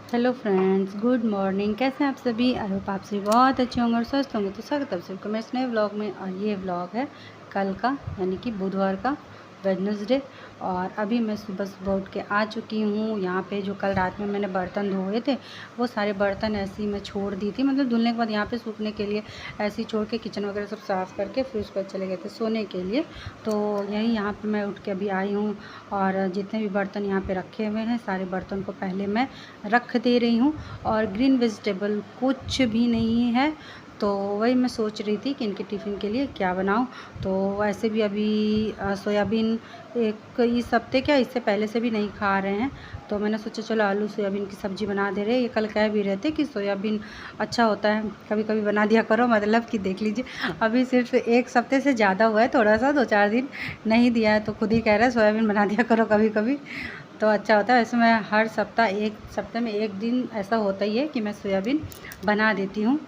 Hello friends, good morning. कैसे हैं आप सभी? आई होप आप सभी बहुत अच्छे होंगे और स्वस्थ होंगे। तो स्वागत है आप सबको मैं इस नए व्लॉग में। और ये व्लॉग है कल का, यानी कि बुधवार का, वेडनेसडे। और अभी मैं सुबह सुबह उठ के आ चुकी हूँ। यहाँ पे जो कल रात में मैंने बर्तन धोए थे, वो सारे बर्तन ऐसे ही मैं छोड़ दी थी, मतलब धुलने के बाद यहाँ पे सूखने के लिए ऐसे ही छोड़ के किचन वगैरह सब साफ़ करके फिर उस पर चले गए थे सोने के लिए। तो यहीं यहाँ पे मैं उठ के अभी आई हूँ और जितने भी बर्तन यहाँ पे रखे हुए हैं सारे बर्तन को पहले मैं रख दे रही हूँ। और ग्रीन वेजिटेबल कुछ भी नहीं है, तो वही मैं सोच रही थी कि इनके टिफ़िन के लिए क्या बनाऊं। तो वैसे भी अभी सोयाबीन एक इस हफ्ते क्या इससे पहले से भी नहीं खा रहे हैं, तो मैंने सोचा चलो आलू सोयाबीन की सब्ज़ी बना दे रहे। ये कल कह भी रहे थे कि सोयाबीन अच्छा होता है, कभी कभी बना दिया करो। मतलब कि देख लीजिए, अभी सिर्फ एक हफ्ते से ज़्यादा हुआ है, थोड़ा सा 2-4 दिन नहीं दिया है, तो खुद ही कह रहे हैं सोयाबीन बना दिया करो कभी कभी, तो अच्छा होता है। वैसे मैं हर सप्ताह, एक सप्ताह में एक दिन ऐसा होता ही है कि मैं सोयाबीन बना देती हूँ।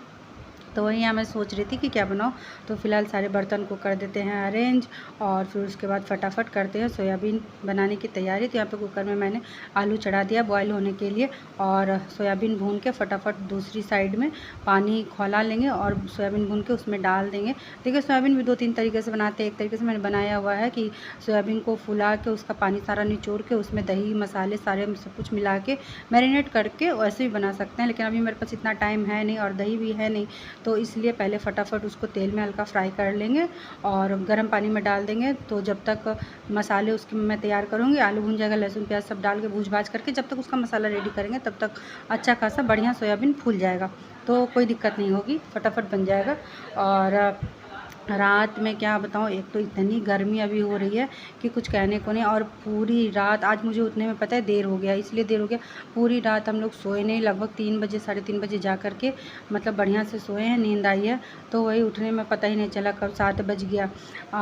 तो वही यहाँ मैं सोच रही थी कि क्या बनाऊँ। तो फ़िलहाल सारे बर्तन को कर देते हैं अरेंज, और फिर उसके बाद फटाफट करते हैं सोयाबीन बनाने की तैयारी। तो यहाँ पे कुकर में मैंने आलू चढ़ा दिया बॉईल होने के लिए, और सोयाबीन भून के फटाफट दूसरी साइड में पानी खौला लेंगे और सोयाबीन भून के उसमें डाल देंगे। देखिए, सोयाबीन भी 2-3 तरीके से बनाते हैं। एक तरीके से मैंने बनाया हुआ है कि सोयाबीन को फुला के उसका पानी सारा निचोड़ के उसमें दही मसाले सारे सब कुछ मिला के मैरिनेट करके वैसे भी बना सकते हैं, लेकिन अभी मेरे पास इतना टाइम है नहीं और दही भी है नहीं, तो इसलिए पहले फटाफट उसको तेल में हल्का फ्राई कर लेंगे और गर्म पानी में डाल देंगे। तो जब तक मसाले उसके मैं तैयार करूँगी, आलू भून जाएगा, लहसुन प्याज सब डाल के भूज भाज करके जब तक उसका मसाला रेडी करेंगे तब तक अच्छा खासा बढ़िया सोयाबीन फूल जाएगा, तो कोई दिक्कत नहीं होगी, फटाफट बन जाएगा। और रात में क्या बताऊँ, एक तो इतनी गर्मी अभी हो रही है कि कुछ कहने को नहीं। और पूरी रात आज मुझे उठने में पता है देर हो गया, इसलिए देर हो गया, पूरी रात हम लोग सोए नहीं। लगभग 3 बजे 3:30 बजे जा कर के मतलब बढ़िया से सोए हैं, नींद आई है। तो वही उठने में पता ही नहीं चला कब 7 बज गया।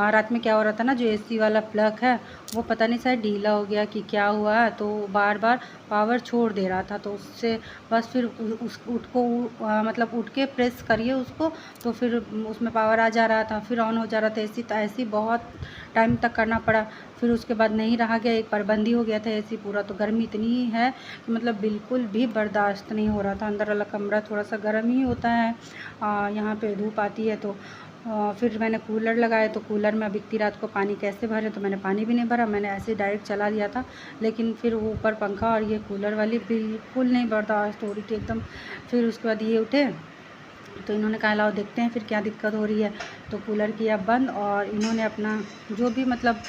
रात में क्या हो रहा था ना, जो एसी वाला प्लग है वो पता नहीं शायद ढीला हो गया कि क्या हुआ है, तो बार बार पावर छोड़ दे रहा था। तो उससे बस फिर उस मतलब उठ के प्रेस करिए उसको, तो फिर उसमें पावर आ जा रहा था, फिर ऑन हो जा रहा था एसी। तो ऐसी बहुत टाइम तक करना पड़ा। फिर उसके बाद नहीं रहा गया, एक पाबंदी हो गया था एसी पूरा। तो गर्मी इतनी है कि मतलब बिल्कुल भी बर्दाश्त नहीं हो रहा था। अंदर वाला कमरा थोड़ा सा गर्म ही होता है, यहाँ पे धूप आती है। तो फिर मैंने कूलर लगाया, तो कूलर में अब इतनी रात को पानी कैसे भरे, तो मैंने पानी भी नहीं भरा, मैंने ऐसे डायरेक्ट चला दिया था। लेकिन फिर वो ऊपर पंखा और ये कूलर वाली बिल्कुल नहीं बर्दाश्त हो रही थी एकदम। फिर उसके बाद ये उठे, तो इन्होंने कहा लाओ देखते हैं फिर क्या दिक्कत हो रही है। तो कूलर किया बंद और इन्होंने अपना जो भी मतलब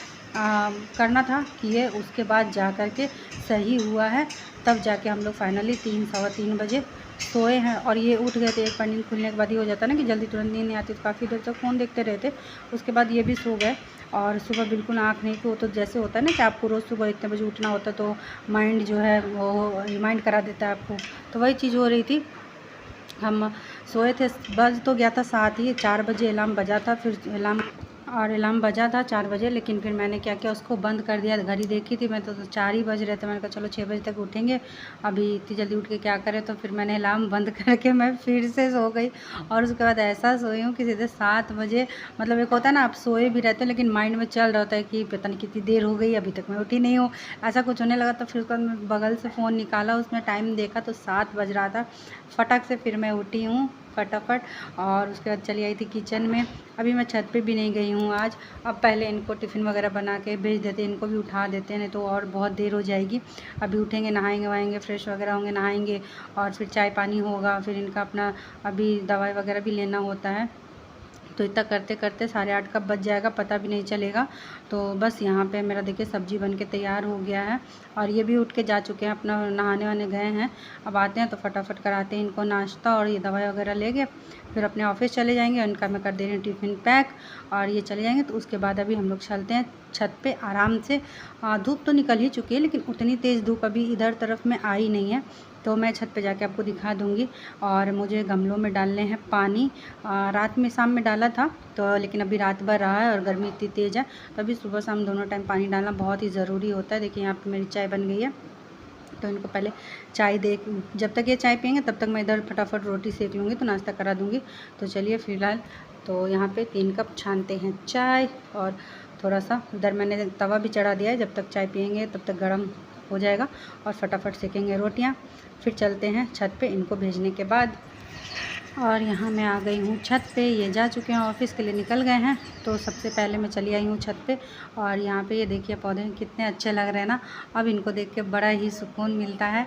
करना था किए। उसके बाद जा कर के सही हुआ है, तब जाके हम लोग फाइनली 3-3:15 बजे सोए हैं। और ये उठ गए थे, एक बार नींद खुलने के बाद ही हो जाता है ना कि जल्दी तुरंत नींद नहीं आती, तो काफ़ी देर तक फ़ोन देखते रहते। उसके बाद ये भी सो गए और सुबह बिल्कुल आँख नहीं खुली। तो जैसे होता है ना कि आपको रोज़ सुबह इतने बजे उठना होता है, तो माइंड जो है वो रिमाइंड करा देता है आपको, तो वही चीज़ हो रही थी। हम सोए थे, बज तो गया था 7 ही, 4 बजे अलार्म बजा था। फिर अलार्म बजा था 4 बजे, लेकिन फिर मैंने क्या किया, उसको बंद कर दिया। घड़ी देखी थी मैं तो 4 ही बज रहे थे। मैंने कहा चलो 6 बजे तक उठेंगे, अभी इतनी जल्दी उठ के क्या करें। तो फिर मैंने अलार्म बंद करके मैं फिर से सो गई। और उसके बाद ऐसा सोई हूँ कि सीधे 7 बजे, मतलब एक होता है ना आप सोए भी रहते हैं लेकिन माइंड में चल रहा होता है कि पता नहीं कितनी देर हो गई, अभी तक मैं उठी नहीं हूँ, ऐसा कुछ होने लगा। तो फिर उसके बाद मैं बगल से फ़ोन निकाला, उसमें टाइम देखा तो 7 बज रहा था। फटक से फिर मैं उठी हूँ फटाफट, और उसके बाद चली आई थी किचन में। अभी मैं छत पे भी नहीं गई हूँ आज। अब पहले इनको टिफ़िन वगैरह बना के भेज देते, इनको भी उठा देते हैं, नहीं तो और बहुत देर हो जाएगी। अभी उठेंगे, नहाएंगे वाएंगे, फ्रेश वगैरह होंगे, नहाएंगे, और फिर चाय पानी होगा, फिर इनका अपना अभी दवाई वगैरह भी लेना होता है। तो इतना करते करते 8:30 कब बज जाएगा पता भी नहीं चलेगा। तो बस यहाँ पे मेरा देखिए सब्ज़ी बन के तैयार हो गया है, और ये भी उठ के जा चुके हैं, अपना नहाने वाने गए हैं। अब आते हैं तो फटाफट कराते हैं इनको नाश्ता, और ये दवाई वगैरह लेंगे, फिर अपने ऑफिस चले जाएंगे। उनका मैं कर दे रही हूँ टिफ़िन पैक, और ये चले जाएंगे। तो उसके बाद अभी हम लोग चलते हैं छत पे आराम से। धूप तो निकल ही चुकी है, लेकिन उतनी तेज़ धूप अभी इधर तरफ में आई नहीं है, तो मैं छत पे जाके आपको दिखा दूँगी। और मुझे गमलों में डालने हैं पानी। रात में शाम में डाला था, तो लेकिन अभी रात भर रहा है और गर्मी इतनी तेज़ है, तो अभी सुबह शाम दोनों टाइम पानी डालना बहुत ही ज़रूरी होता है। देखिए यहाँ पे मेरी चाय बन गई है, तो इनको पहले चाय दे, जब तक ये चाय पियेंगे तब तक मैं इधर फटाफट रोटी सेक लूँगी, तो नाश्ता करा दूँगी। तो चलिए फ़िलहाल तो यहाँ पे 3 कप छानते हैं चाय, और थोड़ा सा उधर मैंने तवा भी चढ़ा दिया है, जब तक चाय पियेंगे तब तक गर्म हो जाएगा और फटाफट सेकेंगे रोटियाँ। फिर चलते हैं छत पे इनको भेजने के बाद। और यहाँ मैं आ गई हूँ छत पे, ये जा चुके हैं ऑफ़िस के लिए, निकल गए हैं। तो सबसे पहले मैं चली आई हूँ छत पे और यहाँ पे ये देखिए पौधे कितने अच्छे लग रहे हैं ना। अब इनको देख के बड़ा ही सुकून मिलता है।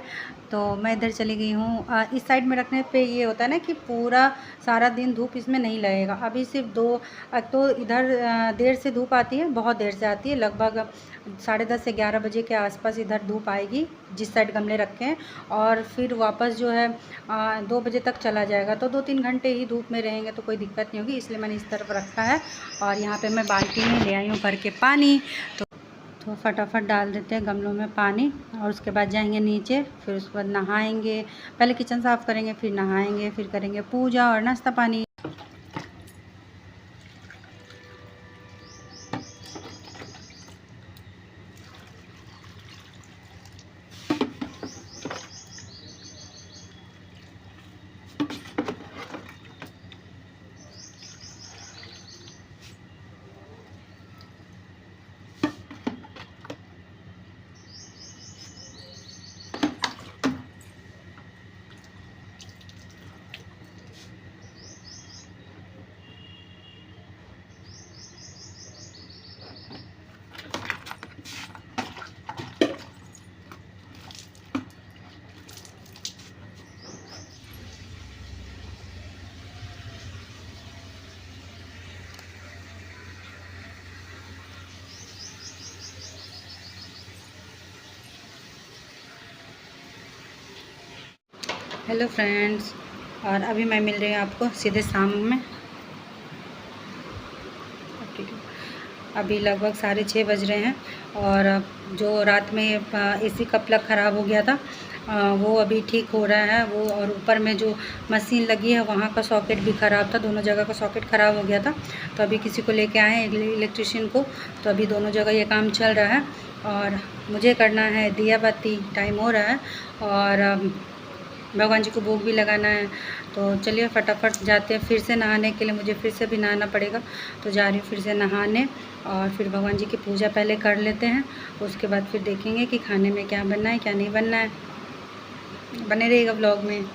तो मैं इधर चली गई हूँ। इस साइड में रखने पे ये होता है ना कि पूरा सारा दिन धूप इसमें नहीं लगेगा। अभी सिर्फ तो इधर देर से धूप आती है, बहुत देर से आती है, लगभग 10:30 से 11 बजे के आसपास इधर धूप आएगी जिस साइड गमले रखे हैं। और फिर वापस जो है 2 बजे तक चला जाएगा। तो 2-3 घंटे ही धूप में रहेंगे तो कोई दिक्कत नहीं होगी, इसलिए मैंने इस तरफ रखा है। और यहाँ पे मैं बाल्टी में ले आई हूँ भर के पानी। तो फटाफट डाल देते हैं गमलों में पानी और उसके बाद जाएंगे नीचे। फिर उसके बाद नहाएंगे, पहले किचन साफ़ करेंगे, फिर नहाएंगे, फिर करेंगे पूजा और नाश्ता पानी। हेलो फ्रेंड्स, और अभी मैं मिल रही हूँ आपको सीधे शाम में। अभी लगभग 6:30 बज रहे हैं और जो रात में एसी का प्लग ख़राब हो गया था वो अभी ठीक हो रहा है वो। और ऊपर में जो मशीन लगी है वहाँ का सॉकेट भी ख़राब था, दोनों जगह का सॉकेट ख़राब हो गया था। तो अभी किसी को लेके आए हैं इलेक्ट्रिशियन को, तो अभी दोनों जगह ये काम चल रहा है। और मुझे करना है दिया बाती, टाइम हो रहा है और भगवान जी को भोग भी लगाना है। तो चलिए फटाफट जाते हैं फिर से नहाने के लिए, मुझे फिर से भी नहाना पड़ेगा। तो जा रही हूँ फिर से नहाने और फिर भगवान जी की पूजा पहले कर लेते हैं, उसके बाद फिर देखेंगे कि खाने में क्या बनना है क्या नहीं बनना है। बने रहिएगा व्लॉग में।